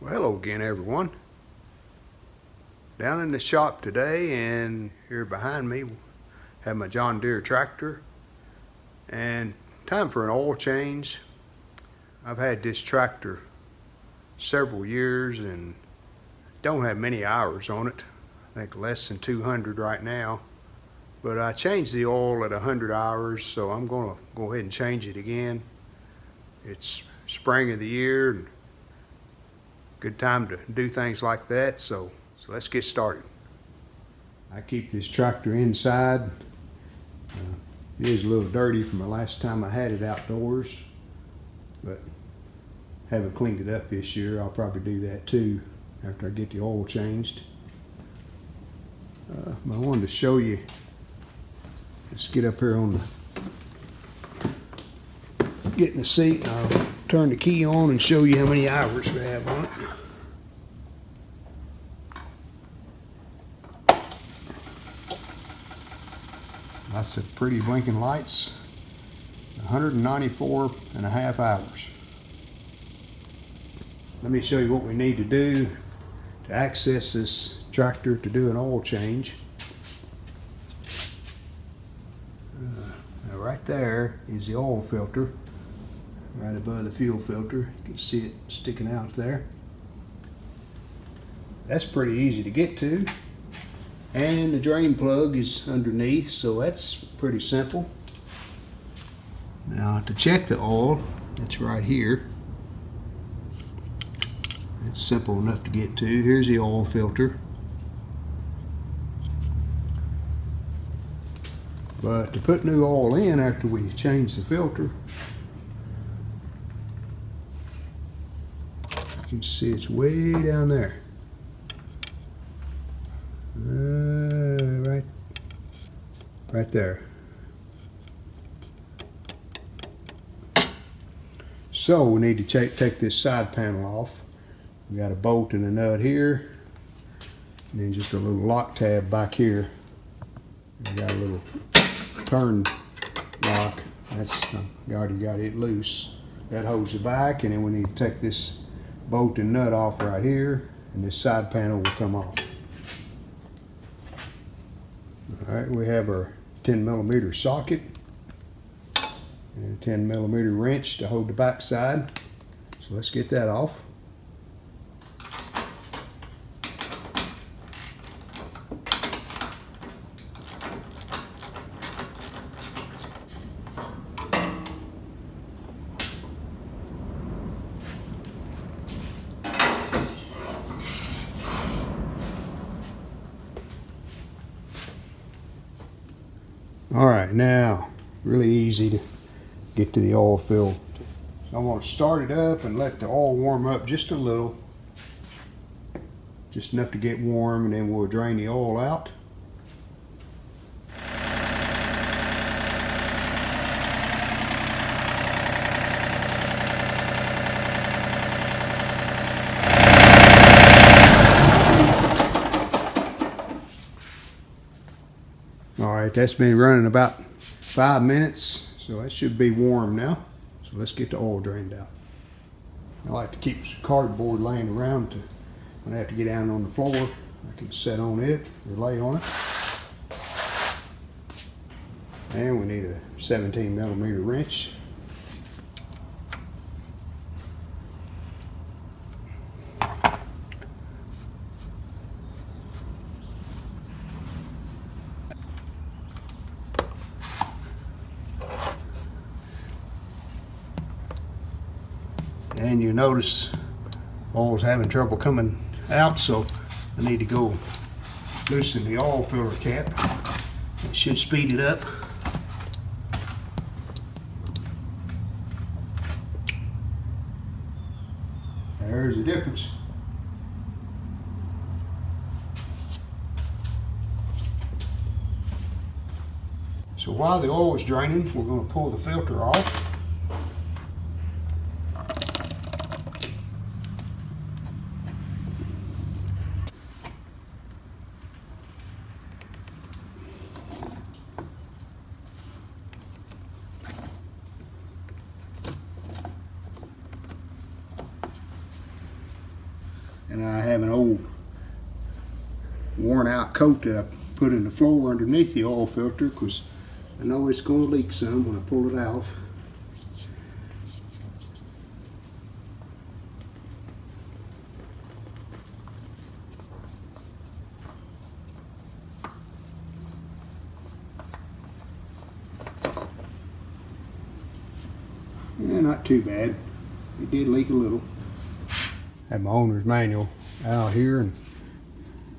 Well, hello again, everyone. Down in the shop today, and here behind me have my John Deere tractor, and time for an oil change. I've had this tractor several years and don't have many hours on it. I think less than 200 right now, but I changed the oil at 100 hours, so I'm going to go ahead and change it again. It's spring of the year and good time to do things like that, so let's get started. I keep this tractor inside. It is a little dirty from the last time I had it outdoors, but haven't cleaned it up this year. I'll probably do that too after I get the oil changed. I wanted to show you, let's get up here on get in the seat, and I'll turn the key on and show you how many hours we have on it. Lots of pretty blinking lights. 194.5 hours. Let me show you what we need to do to access this tractor to do an oil change. Now right there is the oil filter, right above the fuel filter. You can see it sticking out there. That's pretty easy to get to. And the drain plug is underneath, so that's pretty simple. Now to check the oil, it's right here. It's simple enough to get to. Here's the oil filter. But to put new oil in after we change the filter, you can see it's way down there. Right there. So we need to take this side panel off. We got a bolt and a nut here, and then just a little lock tab back here. We got a little turn lock. That's I already got it loose. That holds it back, and then we need to take this bolt and nut off right here, and this side panel will come off. All right, we have our 10mm socket and a 10mm wrench to hold the back side. So let's get that off. All right, now really easy to get to the oil fill. So I'm going to start it up and let the oil warm up just a little, just enough to get warm, and then we'll drain the oil out. All right, that's been running about 5 minutes, so that should be warm now. So let's get the oil drained out. I like to keep some cardboard laying around to when I have to get down on the floor, I can set on it or lay on it. And we need a 17mm wrench. And you notice oil's having trouble coming out, so I need to go loosen the oil filter cap. It should speed it up. There's the difference. So while the oil is draining, we're going to pull the filter off. And I have an old worn out coat that I put in the floor underneath the oil filter because I know it's going to leak some when I pull it off. Yeah, not too bad. It did leak a little. I have my owner's manual out here and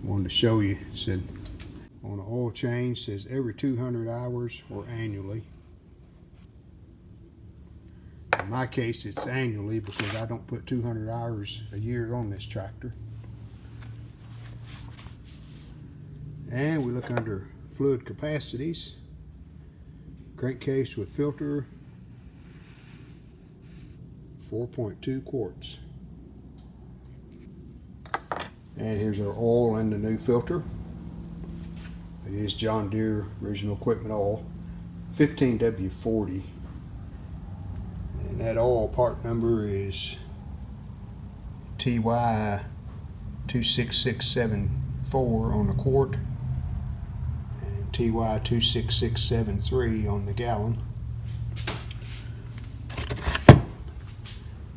wanted to show you. It said on the oil change, says every 200 hours or annually. In my case, it's annually because I don't put 200 hours a year on this tractor. And we look under fluid capacities. Crankcase with filter, 4.2 quarts. And here's our oil in the new filter. It is John Deere original equipment oil, 15W40. And that oil part number is TY26674 on the quart and TY26673 on the gallon.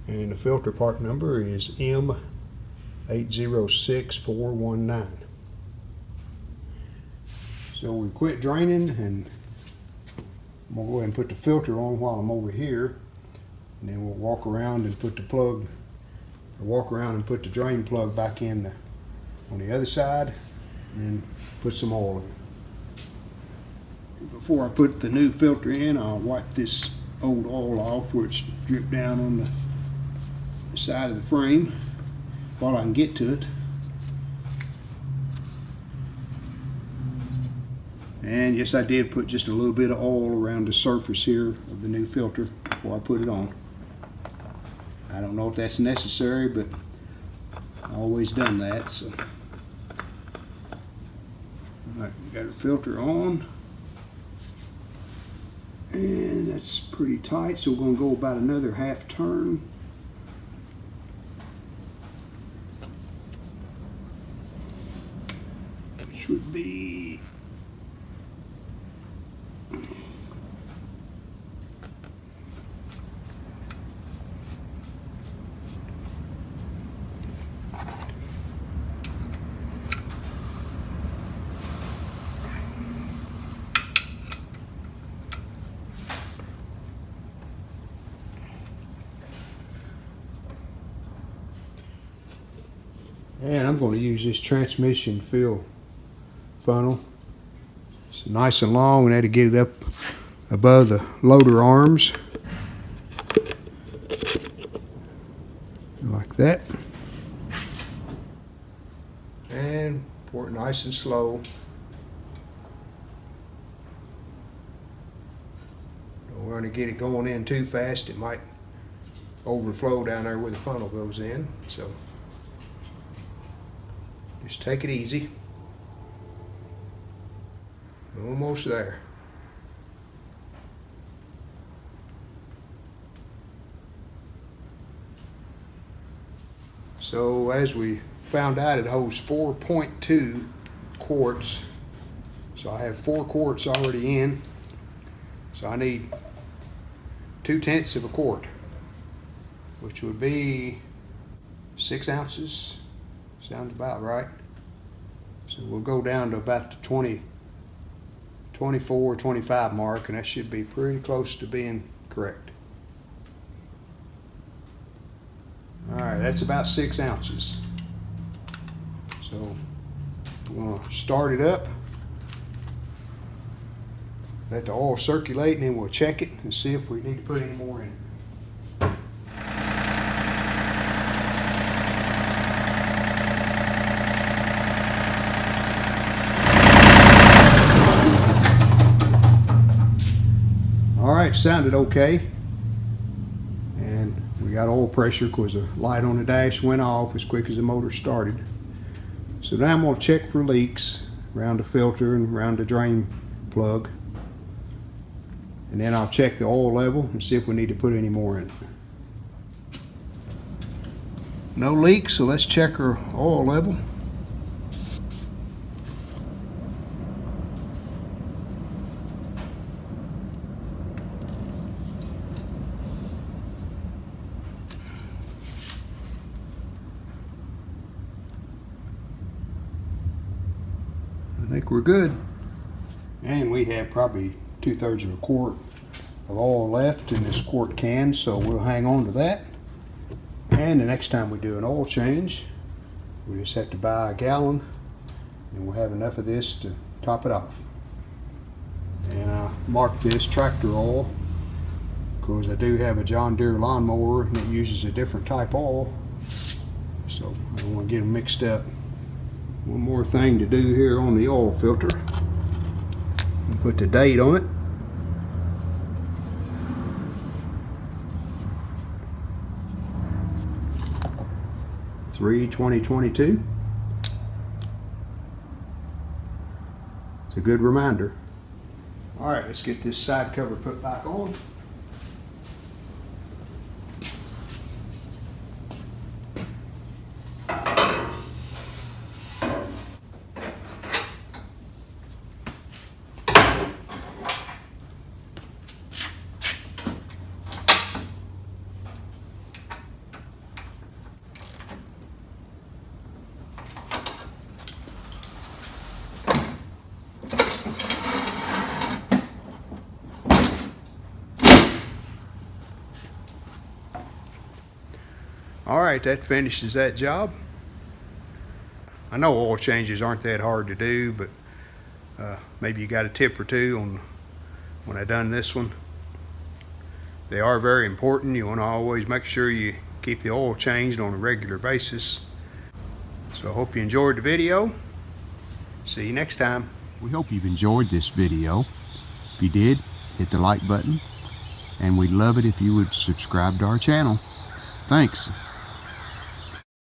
And the filter part number is M806419. So we quit draining, and I'm going to go ahead and put the filter on while I'm over here, and then we'll walk around and put the plug, or walk around and put the drain plug back in on the other side, and then put some oil in. Before I put the new filter in, I'll wipe this old oil off where it's dripped down on the side of the frame while I can get to it. And yes, I did put just a little bit of oil around the surface here of the new filter before I put it on. I don't know if that's necessary, but I've always done that. So, alright, got our filter on, and that's pretty tight. So we're going to go about another half turn. Which would be and I'm going to use this transmission fill funnel. It's nice and long, and I had to get it up above the loader arms like that, and pour it nice and slow. Don't want to get it going in too fast. It might overflow down there where the funnel goes in, so just take it easy. Almost there. So as we found out, it holds 4.2 quarts. So I have 4 quarts already in. So I need 2/10 of a quart, which would be 6 ounces. Sounds about right. So we'll go down to about the 24, 25 mark, and that should be pretty close to being correct. All right, that's about 6 ounces. So we're going to start it up, let the oil circulate, and then we'll check it and see if we need to put any more in it. Alright, sounded okay, and we got oil pressure because the light on the dash went off as quick as the motor started. So now I'm going to check for leaks around the filter and around the drain plug, and then I'll check the oil level and see if we need to put any more in it. No leaks, so let's check our oil level. I think we're good. And we have probably 2/3 of a quart of oil left in this quart can, so we'll hang on to that. And the next time we do an oil change, we just have to buy a gallon and we'll have enough of this to top it off. And I marked this tractor oil because I do have a John Deere lawnmower and it uses a different type oil, so I don't want to get them mixed up. One more thing to do here on the oil filter. I'll put the date on it. It's 3/20/22. It's a good reminder. All right, let's get this side cover put back on. All right, that finishes that job. I know oil changes aren't that hard to do, but maybe you got a tip or two on when I done this one. They are very important. You want to always make sure you keep the oil changed on a regular basis. So I hope you enjoyed the video. See you next time. We hope you've enjoyed this video. If you did, hit the like button, and we'd love it if you would subscribe to our channel. Thanks.